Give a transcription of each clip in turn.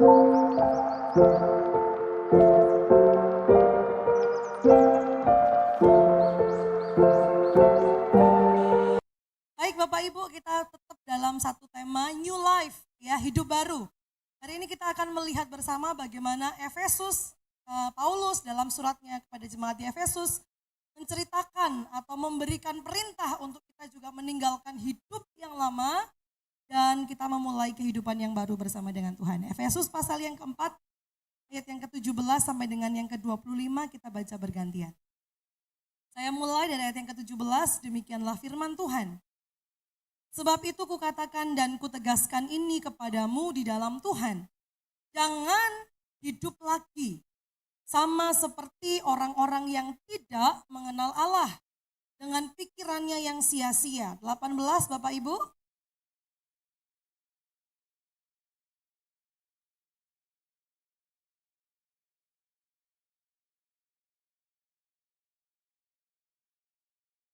Baik Bapak Ibu, kita tetap dalam satu tema New Life, ya, hidup baru. Hari ini kita akan melihat bersama bagaimana Paulus dalam suratnya kepada jemaat di Efesus menceritakan atau memberikan perintah untuk kita juga meninggalkan hidup yang lama dan kita memulai kehidupan yang baru bersama dengan Tuhan. Efesus pasal yang keempat, ayat yang ke-17 sampai dengan yang ke-25 kita baca bergantian. Saya mulai dari ayat yang ke-17, demikianlah firman Tuhan. Sebab itu kukatakan dan kutegaskan ini kepadamu di dalam Tuhan. Jangan hidup lagi sama seperti orang-orang yang tidak mengenal Allah dengan pikirannya yang sia-sia. 18 Bapak Ibu.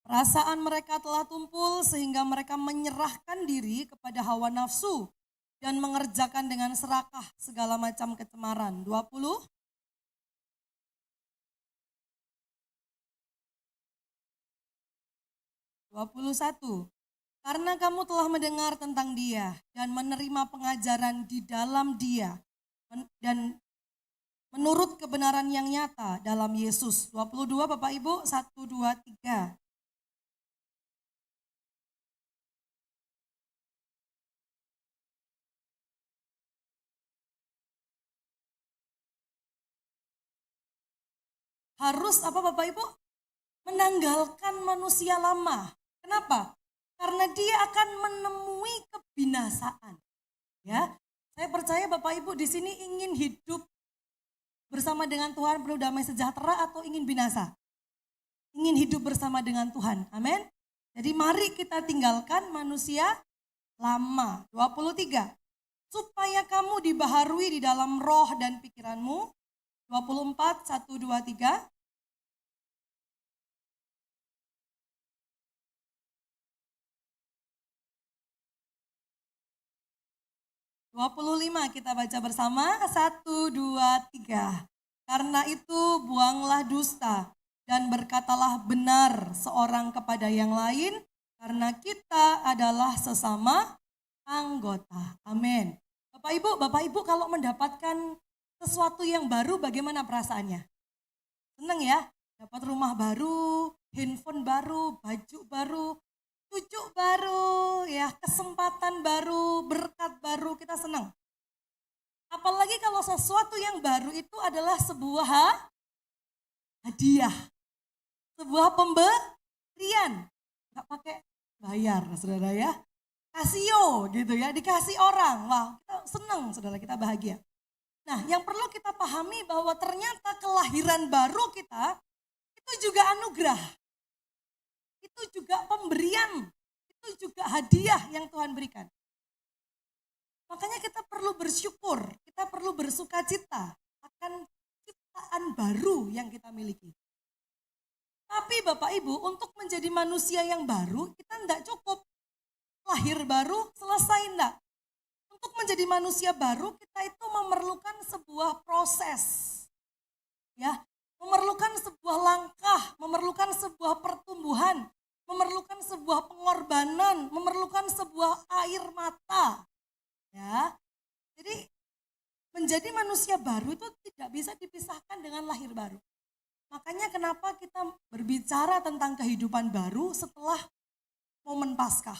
Perasaan mereka telah tumpul sehingga mereka menyerahkan diri kepada hawa nafsu dan mengerjakan dengan serakah segala macam kecemaran. 20. Karena kamu telah mendengar tentang Dia dan menerima pengajaran di dalam Dia dan menurut kebenaran yang nyata dalam Yesus. 22 Bapak Ibu, 1, 2, 3. Harus apa Bapak Ibu? Menanggalkan manusia lama. Kenapa? Karena dia akan menemui kebinasaan. Ya, saya percaya Bapak Ibu di sini ingin hidup bersama dengan Tuhan penuh damai sejahtera atau ingin binasa? Ingin hidup bersama dengan Tuhan. Amin. Jadi mari kita tinggalkan manusia lama. 23. Supaya kamu dibaharui di dalam roh dan pikiranmu. 24, 1, 2, 3. Kita baca bersama, 1, 2, 3. Karena itu buanglah dusta dan berkatalah benar seorang kepada yang lain, karena kita adalah sesama anggota. Amin. Bapak Ibu kalau mendapatkan sesuatu yang baru bagaimana perasaannya? Senang ya, dapat rumah baru, handphone baru, baju baru, cucu baru, ya, kesempatan baru, berkat baru, kita senang. Apalagi kalau sesuatu yang baru itu adalah sebuah hadiah, sebuah pemberian, nggak pakai bayar, saudara ya. Kasio gitu ya, dikasih orang, wah kita senang saudara, kita bahagia. Nah yang perlu kita pahami bahwa ternyata kelahiran baru kita itu juga anugerah. Itu juga pemberian, itu juga hadiah yang Tuhan berikan. Makanya kita perlu bersyukur, kita perlu bersuka cita akan ciptaan baru yang kita miliki. Tapi Bapak Ibu untuk menjadi manusia yang baru kita tidak cukup lahir baru selesai enggak. Untuk menjadi manusia baru kita itu memerlukan sebuah proses. Ya, memerlukan sebuah langkah, memerlukan sebuah pertumbuhan, memerlukan sebuah pengorbanan, memerlukan sebuah air mata. Ya. Jadi menjadi manusia baru itu tidak bisa dipisahkan dengan lahir baru. Makanya kenapa kita berbicara tentang kehidupan baru setelah momen Paskah.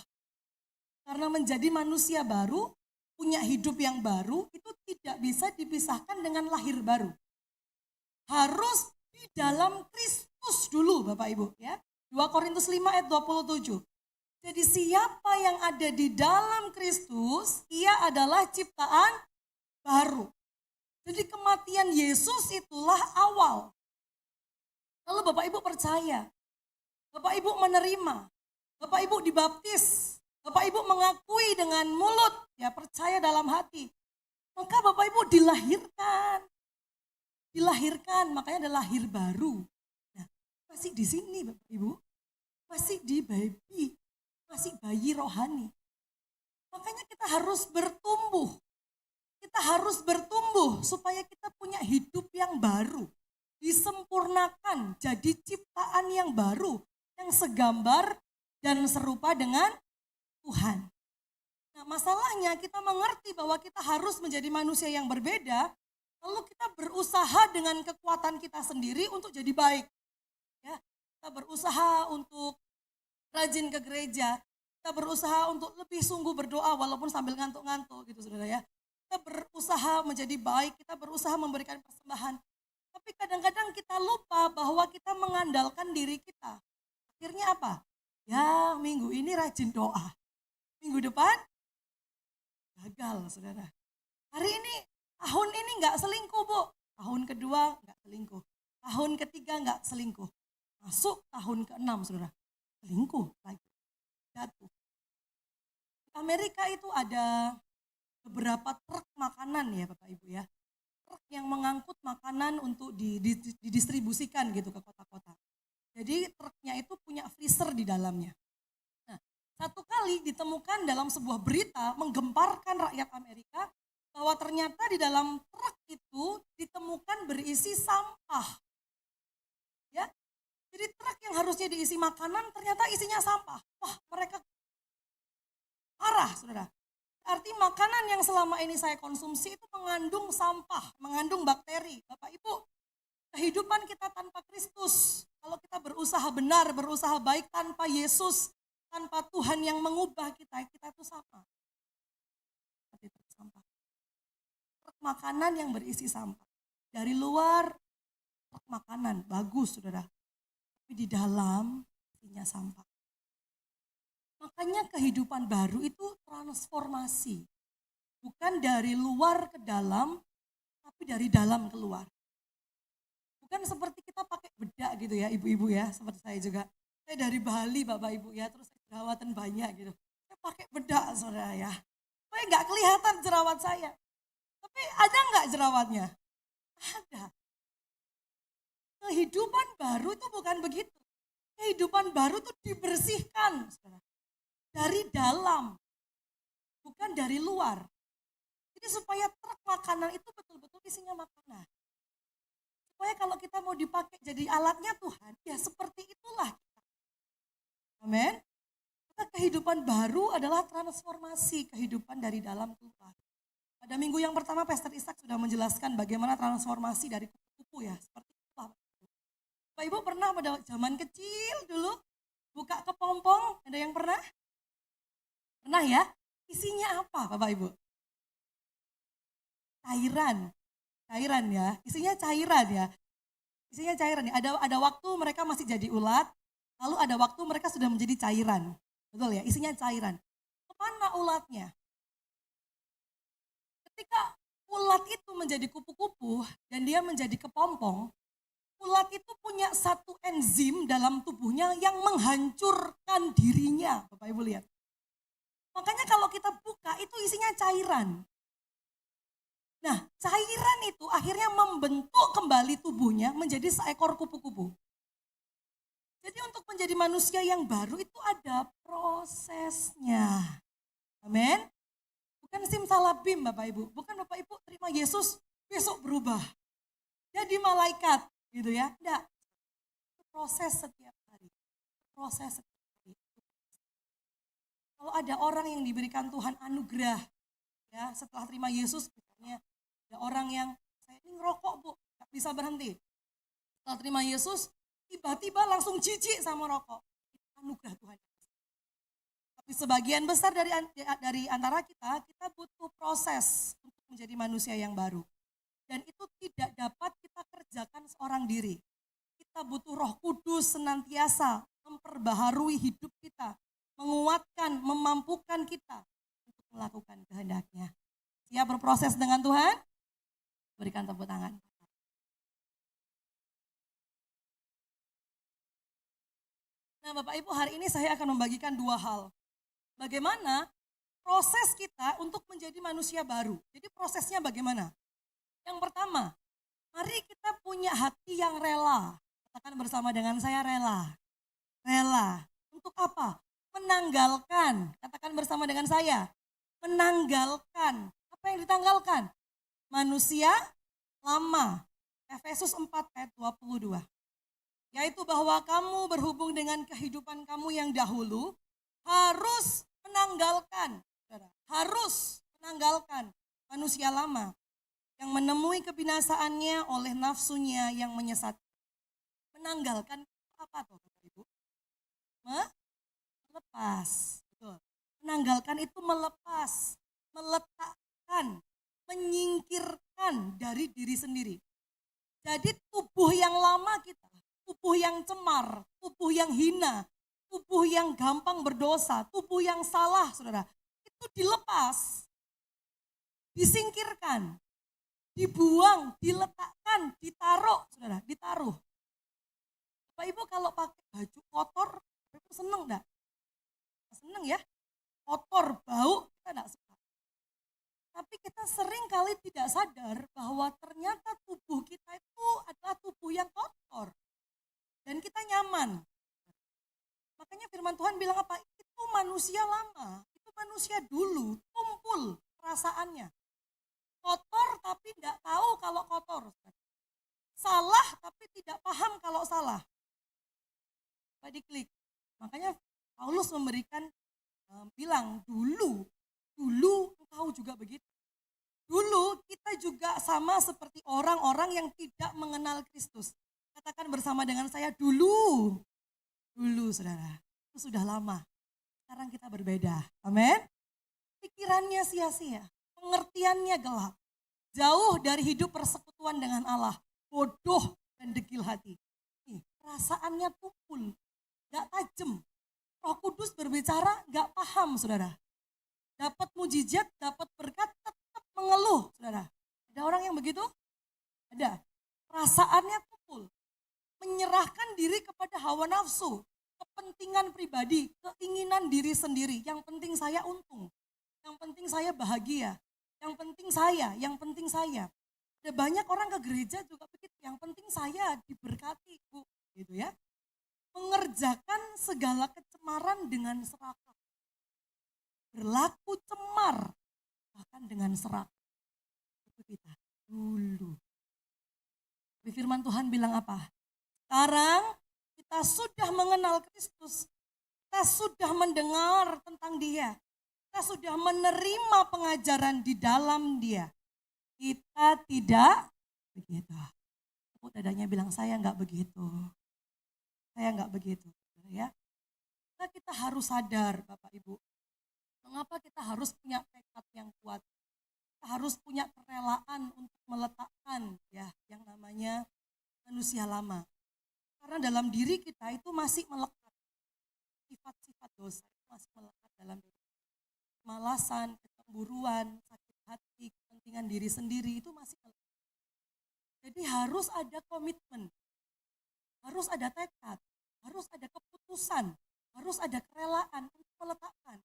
Karena menjadi manusia baru, punya hidup yang baru itu tidak bisa dipisahkan dengan lahir baru. Harus di dalam Kristus dulu Bapak Ibu ya. 2 Korintus 5 ayat 27. Jadi siapa yang ada di dalam Kristus, ia adalah ciptaan baru. Jadi kematian Yesus itulah awal. Lalu Bapak Ibu percaya, Bapak Ibu menerima, Bapak Ibu dibaptis, Bapak Ibu mengakui dengan mulut, ya percaya dalam hati. Maka Bapak Ibu dilahirkan. Dilahirkan, makanya ada lahir baru. Nah, masih di sini Bapak Ibu, masih di baby, masih bayi rohani. Makanya kita harus bertumbuh, kita harus bertumbuh supaya kita punya hidup yang baru. Disempurnakan jadi ciptaan yang baru, yang segambar dan serupa dengan Tuhan. Nah, masalahnya kita mengerti bahwa kita harus menjadi manusia yang berbeda, lalu kita berusaha dengan kekuatan kita sendiri untuk jadi baik. Ya, kita berusaha untuk rajin ke gereja, kita berusaha untuk lebih sungguh berdoa walaupun sambil ngantuk-ngantuk gitu saudara ya. Kita berusaha menjadi baik, kita berusaha memberikan persembahan. Tapi kadang-kadang kita lupa bahwa kita mengandalkan diri kita. Akhirnya apa? Ya minggu ini rajin doa. Minggu depan gagal saudara. Hari ini, tahun ini nggak selingkuh Bu. Tahun kedua nggak selingkuh. Tahun ketiga nggak selingkuh. Masuk tahun ke-6 saudara. Selingkuh lagi. Jatuh. Di Amerika itu ada beberapa truk makanan ya Bapak Ibu ya. Truk yang mengangkut makanan untuk didistribusikan gitu ke kota-kota. Jadi truknya itu punya freezer di dalamnya. Nah, satu kali ditemukan dalam sebuah berita menggemparkan rakyat Amerika bahwa ternyata di dalam truk itu ditemukan berisi sampah. Ya. Jadi truk yang harusnya diisi makanan ternyata isinya sampah. Wah, mereka parah, Saudara. Arti makanan yang selama ini saya konsumsi itu mengandung sampah, mengandung bakteri. Bapak Ibu, kehidupan kita tanpa Kristus, kalau kita berusaha benar, berusaha baik tanpa Yesus, tanpa Tuhan yang mengubah kita itu sama. Seperti truk sampah. Truk makanan yang berisi sampah. Dari luar, truk makanan, bagus saudara. Tapi di dalam, isinya sampah. Makanya kehidupan baru itu transformasi. Bukan dari luar ke dalam, tapi dari dalam keluar. Bukan seperti kita pakai bedak gitu ya ibu-ibu ya, seperti saya juga. Saya dari Bali Bapak Ibu ya, terus jerawatan banyak gitu. Saya pakai bedak saudara ya. Supaya nggak kelihatan jerawat saya. Tapi ada nggak jerawatnya? Ada. Kehidupan baru itu bukan begitu. Kehidupan baru itu dibersihkan saudara. Dari dalam, bukan dari luar. Jadi supaya truk makanan itu betul-betul isinya makanan. Supaya kalau kita mau dipakai jadi alatnya Tuhan, ya seperti itulah kita. Amin. Maka kehidupan baru adalah transformasi kehidupan dari dalam keluar. Pada minggu yang pertama Pastor Ishak sudah menjelaskan bagaimana transformasi dari kupu-kupu ya. Seperti itulah. Bapak Ibu pernah pada zaman kecil dulu buka kepompong, ada yang pernah? Pernah ya? Isinya apa Bapak Ibu? Cairan ya. Isinya cairan ya. Isinya cairan ya. Ada waktu mereka masih jadi ulat, lalu ada waktu mereka sudah menjadi cairan. Betul ya? Isinya cairan. Kemana ulatnya? Ketika ulat itu menjadi kupu-kupu dan dia menjadi kepompong, ulat itu punya satu enzim dalam tubuhnya yang menghancurkan dirinya. Bapak Ibu lihat. Makanya kalau kita buka itu isinya cairan. Nah, cairan itu akhirnya membentuk kembali tubuhnya menjadi seekor kupu-kupu. Jadi untuk menjadi manusia yang baru itu ada prosesnya. Amin. Bukan simsalabim Bapak Ibu. Bukan Bapak Ibu terima Yesus besok berubah. Jadi malaikat gitu ya. Enggak. Itu proses setiap hari. Proses setiap hari. Kalau ada orang yang diberikan Tuhan anugerah, ya setelah terima Yesus, misalnya ada orang yang saya ini ngerokok Bu, nggak bisa berhenti. Setelah terima Yesus, tiba-tiba langsung jijik sama rokok. Itu anugerah Tuhan. Tapi sebagian besar dari antara kita butuh proses untuk menjadi manusia yang baru. Dan itu tidak dapat kita kerjakan seorang diri. Kita butuh Roh Kudus senantiasa memperbaharui hidup kita. Menguatkan, memampukan kita untuk melakukan kehendaknya. Siap berproses dengan Tuhan? Berikan tepuk tangan. Nah Bapak Ibu, hari ini saya akan membagikan dua hal. Bagaimana proses kita untuk menjadi manusia baru. Jadi prosesnya bagaimana? Yang pertama, mari kita punya hati yang rela. Katakan bersama dengan saya rela. Rela. Untuk apa? Menanggalkan, katakan bersama dengan saya, menanggalkan. Apa yang ditanggalkan? manusia lama. Efesus 4 ayat 22. Yaitu bahwa kamu berhubung dengan kehidupan kamu yang dahulu harus menanggalkan, harus menanggalkan manusia lama yang menemui kebinasaannya oleh nafsunya yang menyesatkan. Menanggalkan apa tuh Bapak Ibu? Melepas. Betul. Menanggalkan itu melepas, meletakkan, menyingkirkan dari diri sendiri. Jadi tubuh yang lama kita, tubuh yang cemar, tubuh yang hina, tubuh yang gampang berdosa, tubuh yang salah, saudara, itu dilepas, disingkirkan, dibuang, diletakkan, ditaruh, saudara, ditaruh. Bapak Ibu kalau pakai baju kotor, Bapak Ibu seneng enggak? Seneng ya, kotor, bau, kita enggak suka. Tapi kita sering kali tidak sadar bahwa ternyata tubuh kita itu adalah tubuh yang kotor. Dan kita nyaman. Makanya firman Tuhan bilang apa? Itu manusia lama, itu manusia dulu, tumpul perasaannya. Kotor tapi tidak tahu kalau kotor. Salah tapi tidak paham kalau salah. Coba diklik. Makanya Paulus memberikan, bilang dulu engkau juga begitu. Dulu kita juga sama seperti orang-orang yang tidak mengenal Kristus. Katakan bersama dengan saya, dulu saudara, itu sudah lama. Sekarang kita berbeda, amin. Pikirannya sia-sia, pengertiannya gelap. Jauh dari hidup persekutuan dengan Allah, bodoh dan degil hati. Perasaannya tumpul, gak tajam. Roh Kudus berbicara gak paham saudara. Dapat mujizat, dapat berkat, tetap mengeluh saudara. Ada orang yang begitu? Ada. Perasaannya tumpul. Menyerahkan diri kepada hawa nafsu, kepentingan pribadi, keinginan diri sendiri. Yang penting saya untung, yang penting saya bahagia, yang penting saya. Ada banyak orang ke gereja juga begitu, yang penting saya diberkati, Bu, gitu ya. Mengerjakan segala kecemaran dengan serakah. Berlaku cemar, bahkan dengan serakah. Itu kita dulu. Firman Tuhan bilang apa? Sekarang kita sudah mengenal Kristus, kita sudah mendengar tentang Dia, kita sudah menerima pengajaran di dalam Dia. Kita tidak begitu. Tepuk dadanya bilang, saya enggak begitu. Saya enggak begitu. Ya. Nah, kita harus sadar Bapak Ibu, mengapa kita harus punya tekad yang kuat. Kita harus punya kerelaan untuk meletakkan ya yang namanya manusia lama. Karena dalam diri kita itu masih melekat. Sifat-sifat dosa itu masih melekat dalam diri. Kemalasan, kecemburuan, sakit hati, kepentingan diri sendiri itu masih melekat. Jadi harus ada komitmen, harus ada tekad, harus ada keputusan, harus ada kerelaan untuk meletakkan.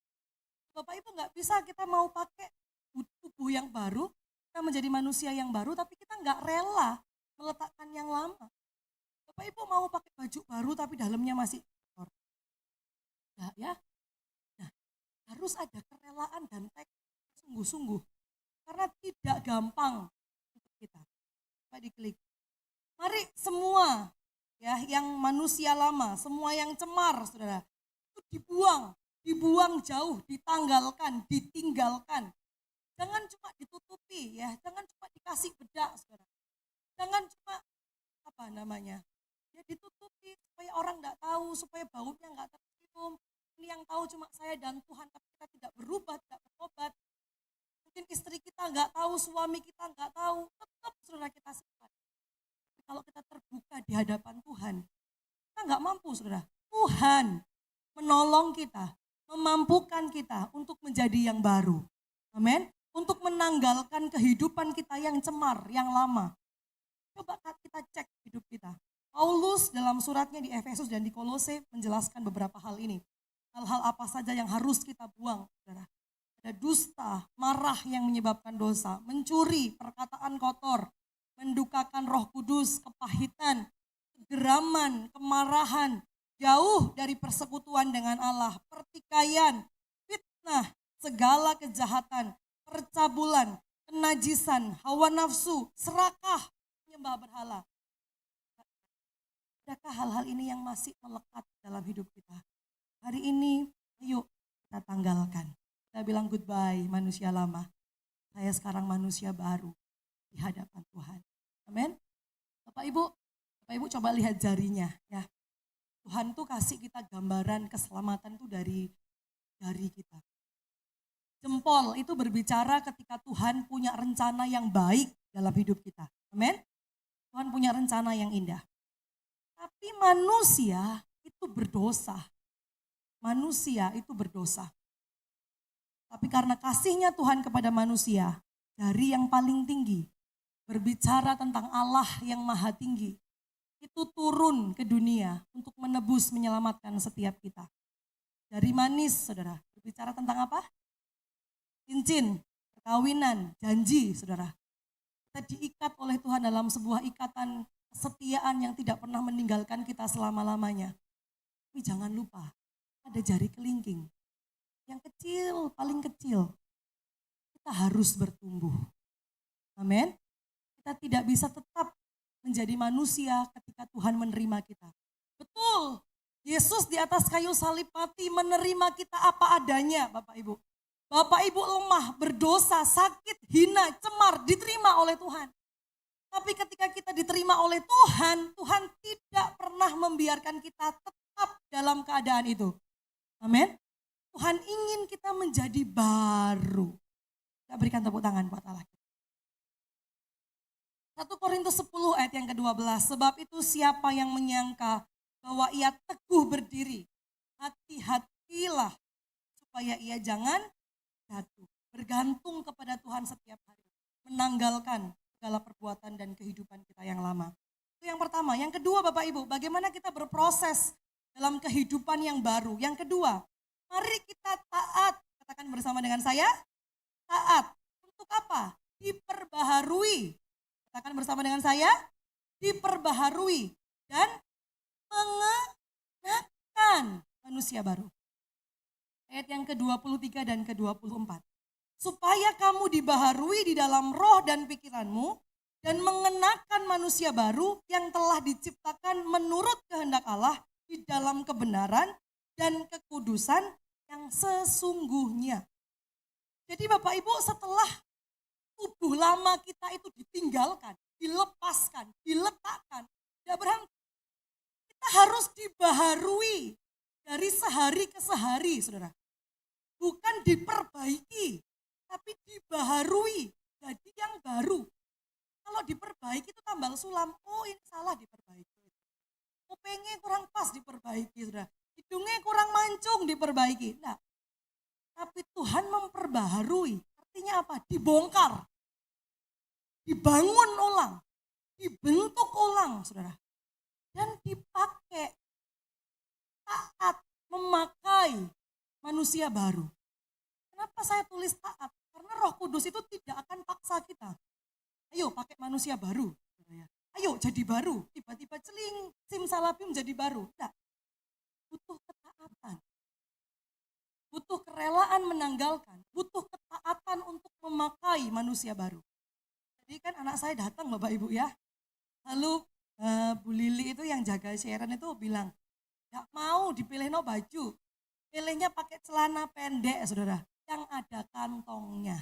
Bapak Ibu nggak bisa kita mau pakai tubuh yang baru, kita menjadi manusia yang baru, tapi kita nggak rela meletakkan yang lama. Bapak Ibu mau pakai baju baru tapi dalamnya masih kotor. Nah, ya. Nah, harus ada kerelaan dan tekad sungguh-sungguh. Karena tidak gampang untuk kita. Coba diklik. Mari semua ya yang manusia lama, semua yang cemar, Saudara, itu dibuang jauh, ditanggalkan, ditinggalkan. Jangan cuma ditutupi ya, jangan cuma dikasih bedak, Saudara. Jangan cuma ya ditutupi supaya orang enggak tahu, supaya baunya enggak tercium. Ini yang tahu cuma saya dan Tuhan, tapi kita tidak berubah, tidak bertobat. Mungkin istri kita enggak tahu, suami kita enggak tahu, tetap saudara kita simpan. Kalau kita terbuka di hadapan Tuhan, kita enggak mampu saudara. Tuhan menolong kita, memampukan kita untuk menjadi yang baru. Amin. Untuk menanggalkan kehidupan kita yang cemar, yang lama. Coba kita cek hidup kita. Paulus dalam suratnya di Efesus dan di Kolose menjelaskan beberapa hal ini. Hal-hal apa saja yang harus kita buang, saudara. Ada dusta, marah yang menyebabkan dosa, mencuri, perkataan kotor, mendukakan Roh Kudus, kepahitan, kegeraman, kemarahan, jauh dari persekutuan dengan Allah, pertikaian, fitnah, segala kejahatan, percabulan, kenajisan, hawa nafsu, serakah, menyembah berhala. Adakah hal-hal ini yang masih melekat dalam hidup kita? Hari ini, ayo kita tanggalkan. Kita bilang goodbye manusia lama. Saya sekarang manusia baru di hadapan Tuhan. Amin. Bapak Ibu coba lihat jarinya ya. Tuhan tuh kasih kita gambaran keselamatan tuh dari jari kita. Jempol itu berbicara ketika Tuhan punya rencana yang baik dalam hidup kita. Amin. Tuhan punya rencana yang indah. Tapi manusia itu berdosa. Manusia itu berdosa. Tapi karena kasihnya Tuhan kepada manusia, jari yang paling tinggi, berbicara tentang Allah yang maha tinggi, itu turun ke dunia untuk menebus, menyelamatkan setiap kita. Jari manis, saudara, berbicara tentang apa? Cincin, perkawinan, janji, saudara. Kita diikat oleh Tuhan dalam sebuah ikatan kesetiaan yang tidak pernah meninggalkan kita selama-lamanya. Tapi jangan lupa, ada jari kelingking. Yang kecil, paling kecil. Kita harus bertumbuh. Amin. Kita tidak bisa tetap menjadi manusia ketika Tuhan menerima kita. Betul, Yesus di atas kayu salib mati menerima kita apa adanya, Bapak Ibu. Bapak Ibu lemah, berdosa, sakit, hina, cemar, diterima oleh Tuhan. Tapi ketika kita diterima oleh Tuhan, Tuhan tidak pernah membiarkan kita tetap dalam keadaan itu. Amin. Tuhan ingin kita menjadi baru. Kita berikan tepuk tangan buat Allah. 1 Korintus 10 ayat yang ke-12. Sebab itu siapa yang menyangka bahwa ia teguh berdiri, hati-hatilah supaya ia jangan jatuh. Bergantung kepada Tuhan setiap hari. Menanggalkan segala perbuatan dan kehidupan kita yang lama. Itu yang pertama. Yang kedua Bapak Ibu, bagaimana kita berproses dalam kehidupan yang baru. Yang kedua, mari kita taat. Katakan bersama dengan saya, taat. Untuk apa? Diperbaharui. Katakan bersama dengan saya, diperbaharui. Dan mengenakan manusia baru. Ayat yang ke-23 dan ke-24. Supaya kamu dibaharui di dalam roh dan pikiranmu dan mengenakan manusia baru yang telah diciptakan menurut kehendak Allah di dalam kebenaran dan kekudusan yang sesungguhnya. Jadi Bapak Ibu, setelah tubuh lama kita itu ditinggalkan, dilepaskan, diletakkan, tidak berhenti. Kita harus dibaharui dari sehari ke sehari, saudara. Bukan diperbaiki, tapi dibaharui jadi yang baru. Kalau diperbaiki itu tambal sulam, oh ini salah diperbaiki. Kupingnya kurang pas diperbaiki, saudara. Hidungnya kurang mancung diperbaiki. Nah, tapi Tuhan memperbaharui, artinya apa? Dibongkar, dibangun ulang, dibentuk ulang, saudara. Dan dipakai, taat, memakai manusia baru. Kenapa saya tulis taat? Karena Roh Kudus itu tidak akan paksa kita. Ayo pakai manusia baru. Ayo jadi baru. Tiba-tiba celing, simsalabim jadi baru. Tidak. Butuh ketaatan. Butuh kerelaan menanggalkan. Butuh ketaatan untuk memakai manusia baru. Jadi kan anak saya datang Bapak Ibu ya. Lalu Bu Lili itu yang jaga Sharon itu bilang, gak mau dipilih no baju. Pilihnya pakai celana pendek saudara. Yang ada kantongnya.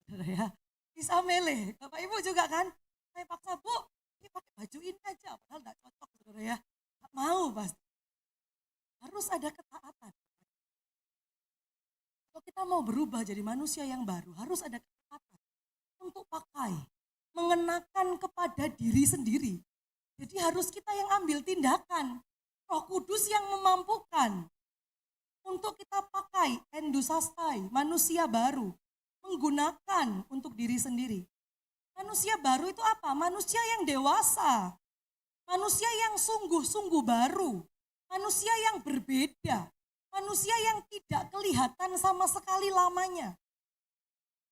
Saudara ya. Bisa milih. Bapak Ibu juga kan. Saya paksa Bu, ini pakai baju ini aja. Padahal gak cocok saudara ya. Gak mau pasti. Harus ada ketaatan. Kalau kita mau berubah jadi manusia yang baru, harus ada ketaatan. Untuk pakai. Mengenakan kepada diri sendiri. Jadi harus kita yang ambil tindakan. Roh Kudus yang memampukan. Untuk kita pakai endusastai, manusia baru. Menggunakan untuk diri sendiri. Manusia baru itu apa? Manusia yang dewasa. Manusia yang sungguh-sungguh baru. Manusia yang berbeda. Manusia yang tidak kelihatan sama sekali lamanya.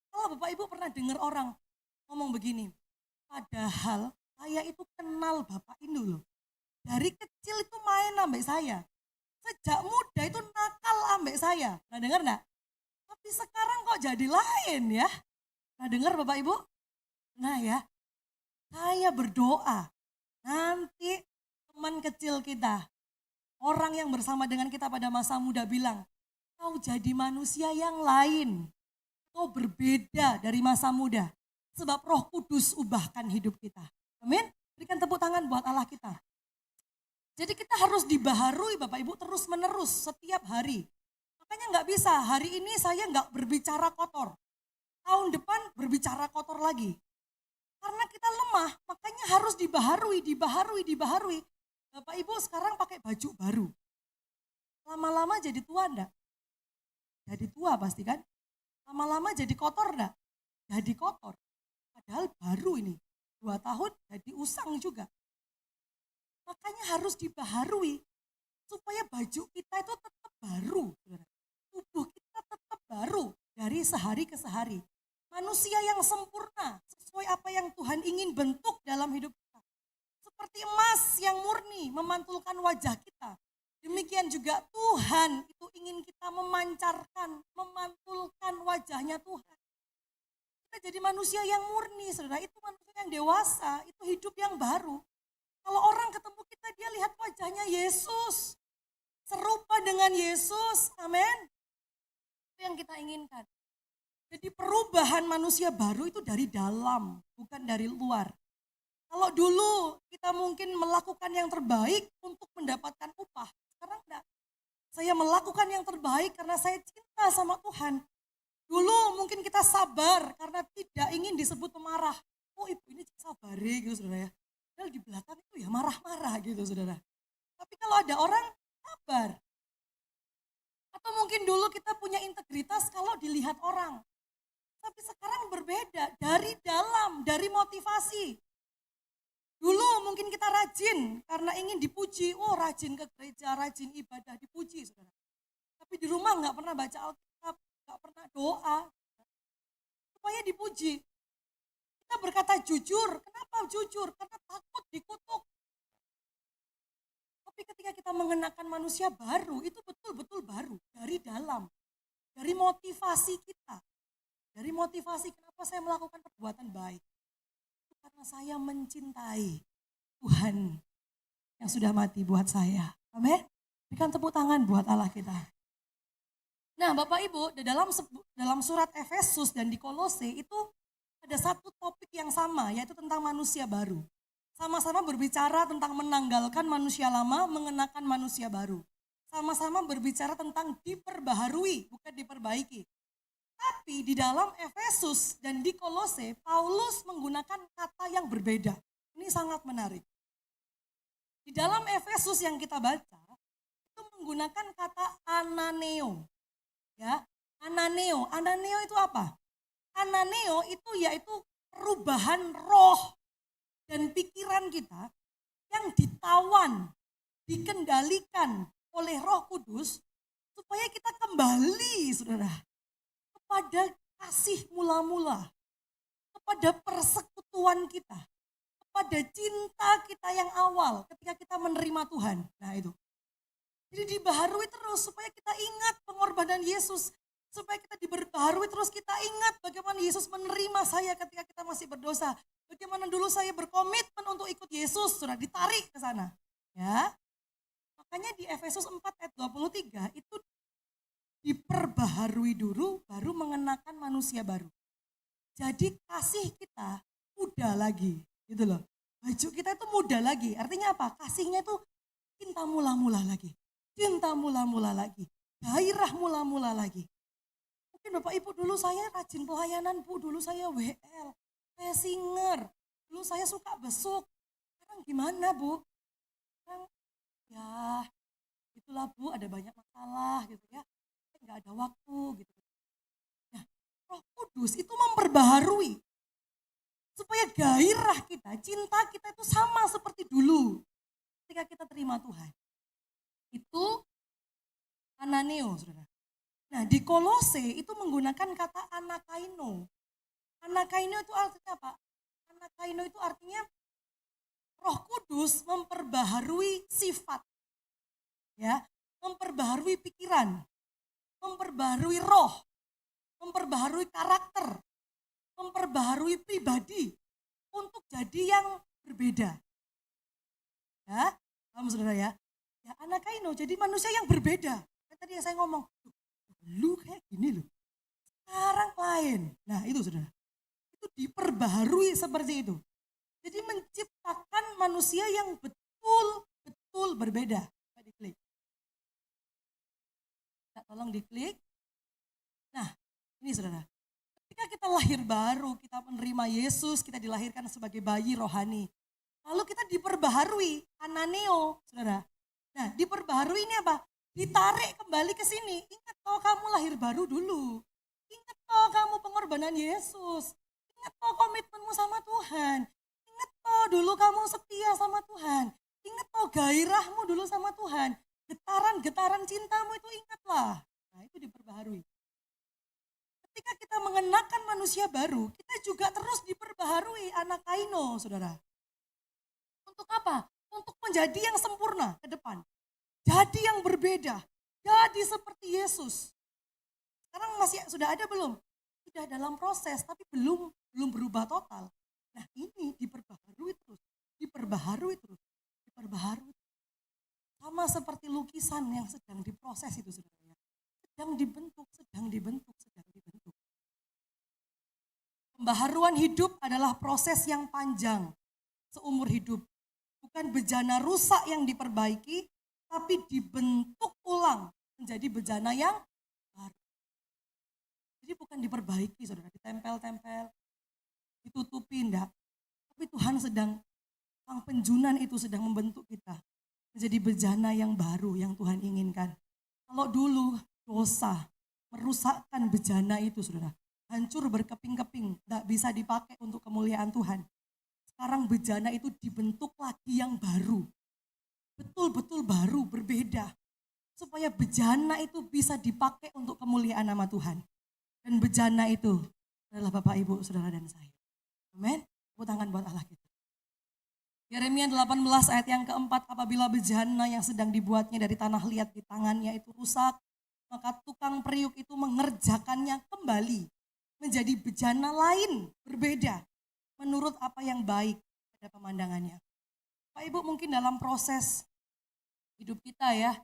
Kalau Bapak Ibu pernah dengar orang ngomong begini, padahal saya itu kenal Bapak ini loh. Dari kecil itu main ambek saya. Sejak muda itu nakal ambek saya. Nah dengar enggak? Tapi sekarang kok jadi lain ya. Nah dengar Bapak Ibu? Nah ya, saya berdoa nanti teman kecil kita, orang yang bersama dengan kita pada masa muda bilang, kau jadi manusia yang lain. Kau berbeda dari masa muda. Sebab Roh Kudus ubahkan hidup kita. Amin. Berikan tepuk tangan buat Allah kita. Jadi kita harus dibaharui Bapak Ibu terus menerus setiap hari. Makanya nggak bisa, hari ini saya nggak berbicara kotor. Tahun depan berbicara kotor lagi. Karena kita lemah, makanya harus dibaharui. Bapak Ibu sekarang pakai baju baru. Lama-lama jadi tua enggak? Jadi tua pasti kan? Lama-lama jadi kotor enggak? Jadi kotor. Padahal baru ini. 2 tahun jadi usang juga. Makanya harus dibaharui. Supaya baju kita itu tetap baru. Tubuh kita tetap baru dari sehari ke sehari. Manusia yang sempurna sesuai apa yang Tuhan ingin bentuk dalam hidup kita. Seperti emas yang murni memantulkan wajah kita. Demikian juga Tuhan itu ingin kita memantulkan wajahnya Tuhan. Kita jadi manusia yang murni, saudara. Itu manusia yang dewasa, itu hidup yang baru. Kalau orang ketemu kita, dia lihat wajahnya Yesus. Serupa dengan Yesus, amin. Itu yang kita inginkan. Jadi perubahan manusia baru itu dari dalam, bukan dari luar. Kalau dulu kita mungkin melakukan yang terbaik untuk mendapatkan upah. Sekarang enggak. Saya melakukan yang terbaik karena saya cinta sama Tuhan. Dulu mungkin kita sabar karena tidak ingin disebut pemarah. Oh ibu ini sabar gitu saudara ya. Padahal di belakang itu ya marah-marah gitu saudara. Tapi kalau ada orang sabar. Atau mungkin dulu kita punya integritas kalau dilihat orang. Tapi sekarang berbeda, dari dalam, dari motivasi. Dulu mungkin kita rajin karena ingin dipuji. Oh rajin ke gereja, rajin ibadah, dipuji saudara. Tapi di rumah nggak pernah baca Alkitab, nggak pernah doa. Supaya dipuji. Kita berkata jujur, kenapa jujur? Karena takut dikutuk. Tapi ketika kita mengenakan manusia baru, itu betul-betul baru. Dari dalam, dari motivasi kita. Dari motivasi kenapa saya melakukan perbuatan baik. Itu karena saya mencintai Tuhan yang sudah mati buat saya. Amin. Berikan tepuk tangan buat Allah kita. Nah Bapak Ibu, dalam surat Efesus dan di Kolose itu ada satu topik yang sama, yaitu tentang manusia baru. Sama-sama berbicara tentang menanggalkan manusia lama, mengenakan manusia baru. Sama-sama berbicara tentang diperbaharui, bukan diperbaiki. Tapi di dalam Efesus dan di Kolose, Paulus menggunakan kata yang berbeda. Ini sangat menarik. Di dalam Efesus yang kita baca, itu menggunakan kata ananeo. Ya, ananeo. Ananeo itu apa? Ananeo itu yaitu perubahan roh dan pikiran kita yang ditawan, dikendalikan oleh Roh Kudus supaya kita kembali, saudara, kepada kasih mula-mula, kepada persekutuan kita, kepada cinta kita yang awal ketika kita menerima Tuhan. Nah itu. Jadi dibaharui terus supaya kita ingat pengorbanan Yesus. Supaya kita dibaharui terus kita ingat bagaimana Yesus menerima saya ketika kita masih berdosa. Bagaimana dulu saya berkomitmen untuk ikut Yesus, sudah ditarik ke sana. Ya. Makanya di Efesus 4 ayat 23 itu diperbaharui dulu baru mengenakan manusia baru. Jadi kasih kita muda lagi, gitu loh. Baju kita itu muda lagi, artinya apa? Kasihnya itu cinta mula-mula lagi. Cinta mula-mula lagi, gairah mula-mula lagi. Mungkin Bapak Ibu dulu saya rajin pelayanan Bu, dulu saya WL, saya singer, dulu saya suka besuk. Sekarang gimana Bu? Sekarang ya itulah Bu, ada banyak masalah gitu ya. Nggak ada waktu gitu. Nah, Roh Kudus itu memperbaharui supaya gairah kita, cinta kita itu sama seperti dulu ketika kita terima Tuhan. Itu ananeo, saudara. Nah, di Kolose itu menggunakan kata anakaino. Anakaino itu artinya apa? Anakaino itu artinya Roh Kudus memperbaharui sifat. Ya, memperbaharui pikiran. Memperbaharui roh, memperbaharui karakter. memperbaharui pribadi untuk jadi yang berbeda. Ya, paham saudara ya? Ya anak Kaino jadi manusia yang berbeda. Kan tadi yang saya ngomong, lu kayak gini loh, sekarang lain. Nah itu saudara, itu diperbaharui seperti itu. Jadi menciptakan manusia yang betul-betul berbeda. Coba diklik. Tolong diklik. Nah ini saudara, ketika kita lahir baru, kita menerima Yesus, kita dilahirkan sebagai bayi rohani. Lalu kita diperbaharui, ananeo, saudara. Nah, diperbaharui ini apa? Ditarik kembali ke sini. Ingat toh kamu lahir baru dulu. Ingat toh kamu pengorbanan Yesus. Ingat toh komitmenmu sama Tuhan. Ingat toh dulu kamu setia sama Tuhan. Ingat toh gairahmu dulu sama Tuhan. Getaran-getaran cintamu itu ingatlah. Nah, itu diperbaharui. Ketika kita mengenakan manusia baru, kita juga terus diperbaharui anak Kaino, saudara. Untuk apa? Untuk menjadi yang sempurna ke depan. Jadi yang berbeda. Jadi seperti Yesus. Sekarang masih sudah ada belum? Sudah dalam proses, tapi belum berubah total. Nah ini diperbaharui terus. Diperbaharui terus. Diperbaharui. Sama seperti lukisan yang sedang diproses itu saudara. Sedang dibentuk, sedang dibentuk, sedang dibentuk. Pembaharuan hidup adalah proses yang panjang seumur hidup. Bukan bejana rusak yang diperbaiki, tapi dibentuk ulang menjadi bejana yang baru. Jadi bukan diperbaiki, saudara, ditempel-tempel, ditutupi, enggak. Tapi Tuhan sedang, Sang Penjunan itu sedang membentuk kita menjadi bejana yang baru yang Tuhan inginkan. Kalau dulu dosa merusakkan bejana itu, saudara, hancur berkeping-keping, enggak bisa dipakai untuk kemuliaan Tuhan. Sekarang bejana itu dibentuk lagi yang baru. Betul-betul baru, berbeda. Supaya bejana itu bisa dipakai untuk kemuliaan nama Tuhan. Dan bejana itu adalah Bapak, Ibu, Saudara, dan saya. Amin. Tepuk tangan buat Allah kita. Yeremia 18 ayat yang keempat, apabila bejana yang sedang dibuatnya dari tanah liat di tangannya itu rusak, maka tukang periuk itu mengerjakannya kembali menjadi bejana lain, berbeda. Menurut apa yang baik pada pemandangannya. Pak Ibu mungkin dalam proses hidup kita ya,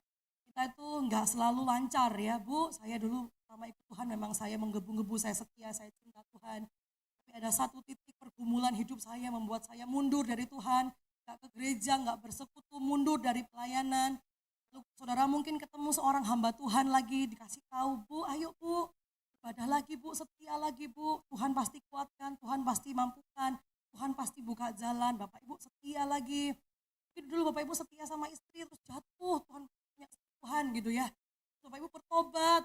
kita itu enggak selalu lancar ya Bu. Saya dulu sama ikut Tuhan memang saya menggebu-gebu, saya setia, saya cinta Tuhan. Tapi ada satu titik pergumulan hidup saya membuat saya mundur dari Tuhan. Enggak ke gereja, enggak bersekutu, mundur dari pelayanan. Lalu saudara mungkin ketemu seorang hamba Tuhan lagi, dikasih tahu, Bu ayo Bu, ibadah lagi Bu, setia lagi Bu, Tuhan pasti kuatkan, Tuhan pasti mampukan, Tuhan pasti buka jalan, Bapak Ibu setia lagi. Mungkin dulu Bapak Ibu setia sama istri, terus jatuh, Tuhan punya Tuhan gitu ya. Bapak Ibu bertobat,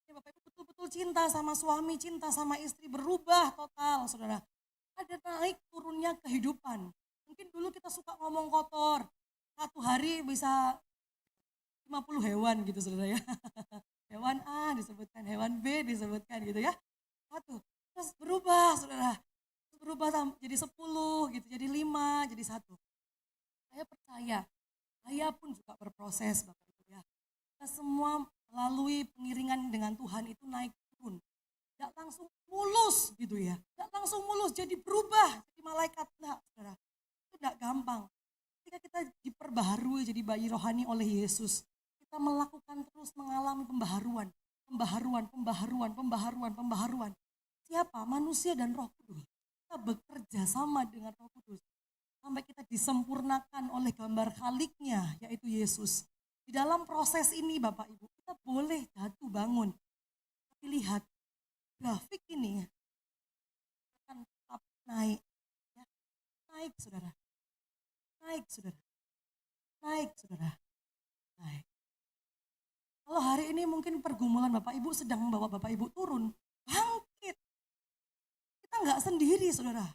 Bapak Ibu betul-betul cinta sama suami, cinta sama istri, berubah total saudara. Ada naik turunnya kehidupan. Mungkin dulu kita suka ngomong kotor, satu hari bisa 50 hewan gitu saudara ya. Hewan A disebutkan, hewan B disebutkan gitu ya. Satu, terus berubah saudara. Terus berubah jadi 10 gitu, jadi 5, jadi 1. Saya percaya, saya pun juga berproses Bapak Ibu ya. Kita semua melalui pengiringan dengan Tuhan itu naik turun. Tidak langsung mulus gitu ya. Tidak langsung mulus jadi berubah, jadi malaikat. Enggak saudara, itu tidak gampang. Ketika kita diperbaharui jadi bayi rohani oleh Yesus, kita melakukan terus mengalami pembaharuan. Siapa? Manusia dan Roh Kudus. Kita bekerja sama dengan Roh Kudus. Sampai kita disempurnakan oleh gambar Khaliknya, yaitu Yesus. Di dalam proses ini Bapak Ibu, kita boleh jatuh bangun. Tapi lihat, grafik ini akan tetap naik. Ya. Naik saudara. Naik saudara. Naik saudara. Naik. Kalau hari ini mungkin pergumulan Bapak Ibu sedang membawa Bapak Ibu turun, bangkit. Kita enggak sendiri saudara.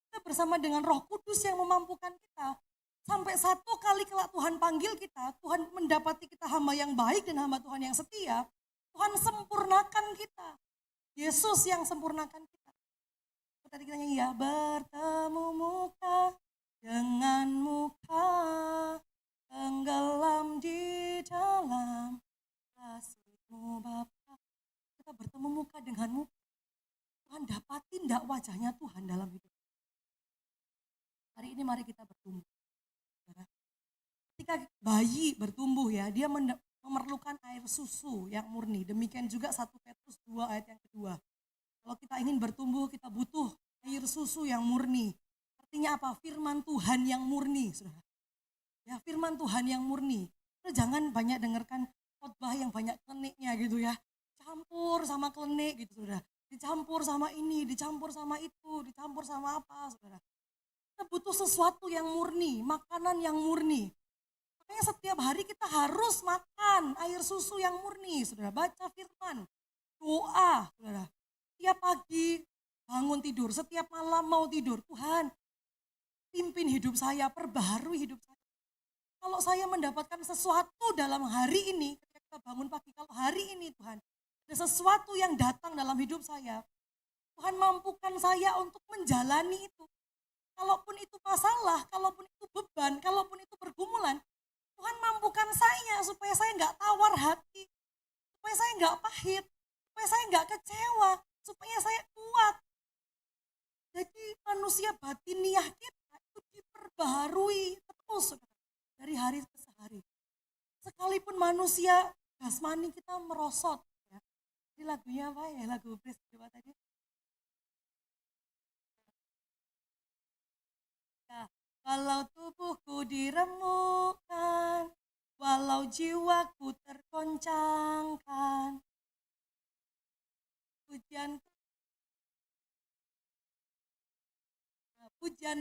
Kita bersama dengan Roh Kudus yang memampukan kita. Sampai satu kali kelak Tuhan panggil kita, Tuhan mendapati kita hamba yang baik dan hamba Tuhan yang setia, Tuhan sempurnakan kita. Yesus yang sempurnakan kita. Tadi kita nyanyi ya, bertemu muka dengan muka, tenggelam di dalam kasih-Mu Bapa. Kita bertemu muka dengan muka. Tuhan dapatin enggak wajahnya Tuhan dalam hidup? Hari ini mari kita bertumbuh. Saudara. Ketika bayi bertumbuh ya, dia memerlukan air susu yang murni. Demikian juga 1 Petrus 2 ayat yang kedua. Kalau kita ingin bertumbuh, kita butuh air susu yang murni. Artinya apa? Firman Tuhan yang murni, saudara. Ya, firman Tuhan yang murni. Jangan banyak dengarkan khotbah yang banyak kleniknya gitu ya. Campur sama klenik gitu, saudara. Dicampur sama ini, dicampur sama itu, dicampur sama apa, saudara. Kita butuh sesuatu yang murni, makanan yang murni. Makanya setiap hari kita harus makan air susu yang murni, saudara. Baca firman, doa, saudara. Setiap pagi bangun tidur, setiap malam mau tidur. Tuhan, pimpin hidup saya, perbaharui hidup saya. Kalau saya mendapatkan sesuatu dalam hari ini, ketika kita bangun pagi, kalau hari ini Tuhan, ada sesuatu yang datang dalam hidup saya, Tuhan mampukan saya untuk menjalani itu. Kalaupun itu masalah, kalaupun itu beban, kalaupun itu pergumulan, Tuhan mampukan saya supaya saya nggak tawar hati, supaya saya nggak pahit, supaya saya nggak kecewa, supaya saya kuat. Jadi manusia batiniah kita itu diperbaharui terus dari hari ke hari. Sekalipun manusia jasmani kita merosot. Ya. Ini lagunya apa ya? Lagu Praise coba tadi. Ya. Walau tubuhku diremukkan, walau jiwaku tergoncangkan, pujian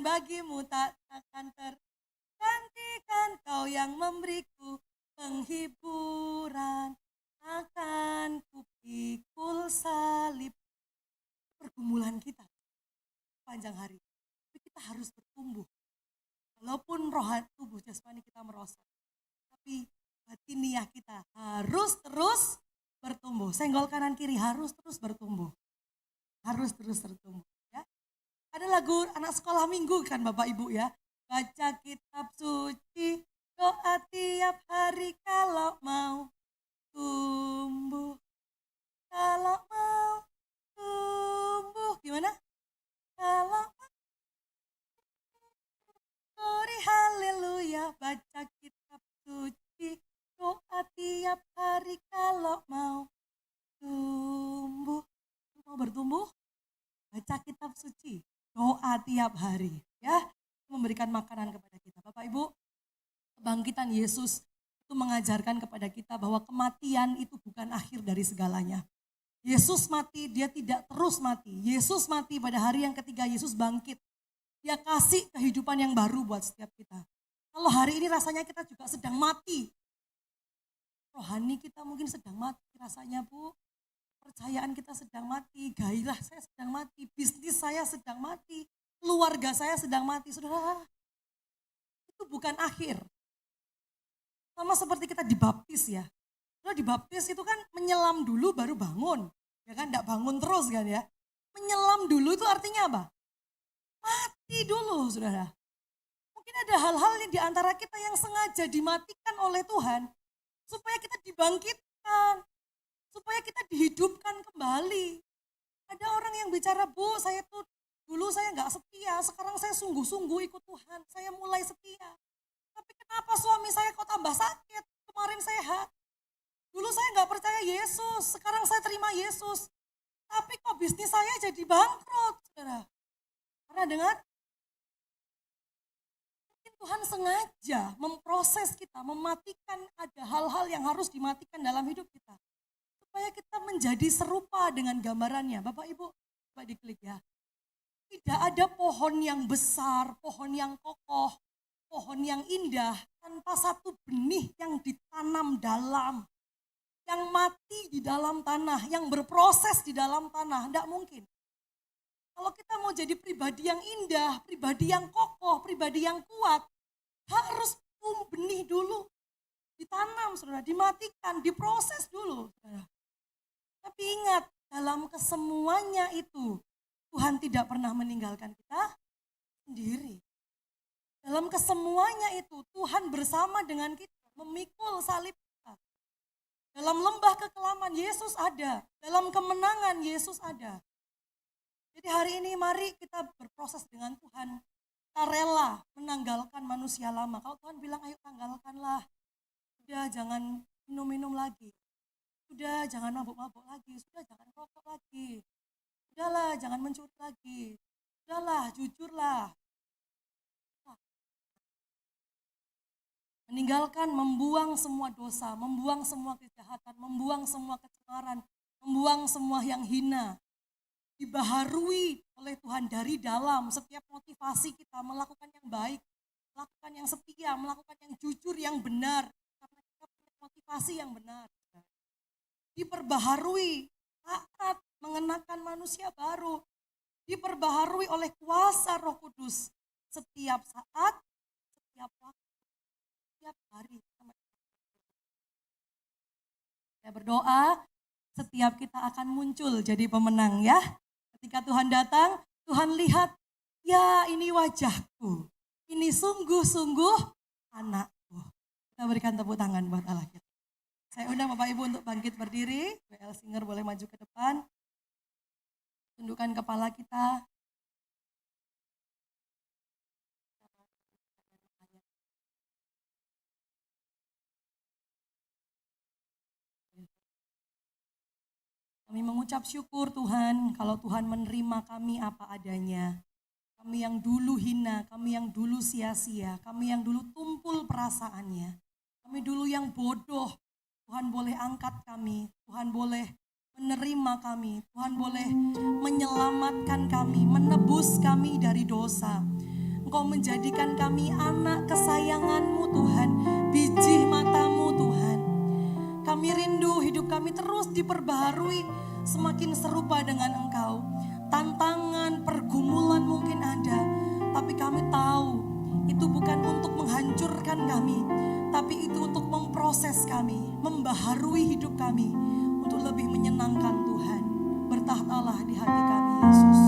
bagimu tak akan tergantikan, kau yang memberiku penghiburan, akan kupikul salib. Pergumulan kita panjang hari, tapi kita harus bertumbuh. Walaupun tubuh jasmani kita merosot, tapi batiniah kita harus terus bertumbuh. Senggol kanan kiri, harus terus bertumbuh. Harus terus bertumbuh. Ya. Ada lagu anak sekolah minggu kan Bapak Ibu ya. Baca kitab suci, doa tiap hari kalau mau tumbuh. Kalau mau tumbuh, gimana? Kalau glory haleluya, baca kitab suci, doa tiap hari kalau mau tumbuh. Mau bertumbuh? Baca kitab suci, doa tiap hari. Ya, memberikan makanan kepada kita. Bapak Ibu, kebangkitan Yesus itu mengajarkan kepada kita bahwa kematian itu bukan akhir dari segalanya. Yesus mati, dia tidak terus mati. Yesus mati pada hari yang ketiga, Yesus bangkit. Dia kasih kehidupan yang baru buat setiap kita. Kalau hari ini rasanya kita juga sedang mati. Rohani kita mungkin sedang mati rasanya Bu. Percayaan kita sedang mati, gairah saya sedang mati, bisnis saya sedang mati, keluarga saya sedang mati. Saudara, itu bukan akhir. Sama seperti kita dibaptis ya. Kalau dibaptis itu kan menyelam dulu baru bangun. Ya kan, enggak bangun terus kan ya. Menyelam dulu itu artinya apa? Mati dulu, saudara. Mungkin ada hal-hal yang di antara kita yang sengaja dimatikan oleh Tuhan, supaya kita dibangkitkan, supaya kita dihidupkan kembali. Ada orang yang bicara, Bu, saya tuh dulu saya nggak setia, sekarang saya sungguh-sungguh ikut Tuhan, saya mulai setia. Tapi kenapa suami saya kok tambah sakit, kemarin sehat. Dulu saya nggak percaya Yesus, sekarang saya terima Yesus. Tapi kok bisnis saya jadi bangkrut, saudara. Pernah dengar? Mungkin Tuhan sengaja memproses kita, mematikan ada hal-hal yang harus dimatikan dalam hidup kita. Supaya kita menjadi serupa dengan gambarannya. Bapak Ibu, coba diklik ya. Tidak ada pohon yang besar, pohon yang kokoh, pohon yang indah, tanpa satu benih yang ditanam dalam. Yang mati di dalam tanah, yang berproses di dalam tanah, tidak mungkin. Kalau kita mau jadi pribadi yang indah, pribadi yang kokoh, pribadi yang kuat, harus benih dulu. Ditanam, saudara, dimatikan, diproses dulu. Saudara. Tapi ingat, dalam kesemuanya itu, Tuhan tidak pernah meninggalkan kita sendiri. Dalam kesemuanya itu, Tuhan bersama dengan kita, memikul salib kita. Dalam lembah kekelaman, Yesus ada. Dalam kemenangan, Yesus ada. Jadi hari ini mari kita berproses dengan Tuhan. Kita rela menanggalkan manusia lama. Kalau Tuhan bilang ayo tanggalkanlah. Sudah jangan minum-minum lagi. Sudah jangan mabuk-mabuk lagi. Sudah jangan rokok lagi. Sudahlah jangan mencuri lagi. Sudahlah jujurlah. Meninggalkan, membuang semua dosa, membuang semua kejahatan, membuang semua kecemaran, membuang semua yang hina. Dibaharui oleh Tuhan dari dalam setiap motivasi kita melakukan yang baik, melakukan yang setia, melakukan yang jujur, yang benar. Karena kita punya motivasi yang benar. Diperbaharui saat mengenakan manusia baru. Diperbaharui oleh kuasa Roh Kudus setiap saat, setiap waktu. Setiap hari. Saya berdoa setiap kita akan muncul jadi pemenang ya. Ketika Tuhan datang, Tuhan lihat, ya ini wajahku. Ini sungguh-sungguh anakku. Kita berikan tepuk tangan buat Allah kita. Saya undang Bapak Ibu untuk bangkit berdiri. WL Singer boleh maju ke depan. Tundukkan kepala kita. Kami mengucap syukur Tuhan, kalau Tuhan menerima kami apa adanya. Kami yang dulu hina, kami yang dulu sia-sia, kami yang dulu tumpul perasaannya. Kami dulu yang bodoh, Tuhan boleh angkat kami, Tuhan boleh menerima kami, Tuhan boleh menyelamatkan kami, menebus kami dari dosa. Engkau menjadikan kami anak kesayangan-Mu Tuhan, biji mata-Mu Tuhan. Kami rindu hidup kami terus diperbaharui semakin serupa dengan Engkau. Tantangan, pergumulan mungkin ada, tapi kami tahu itu bukan untuk menghancurkan kami, tapi itu untuk memproses kami, membaharui hidup kami untuk lebih menyenangkan Tuhan. Bertakhtalah di hati kami Yesus.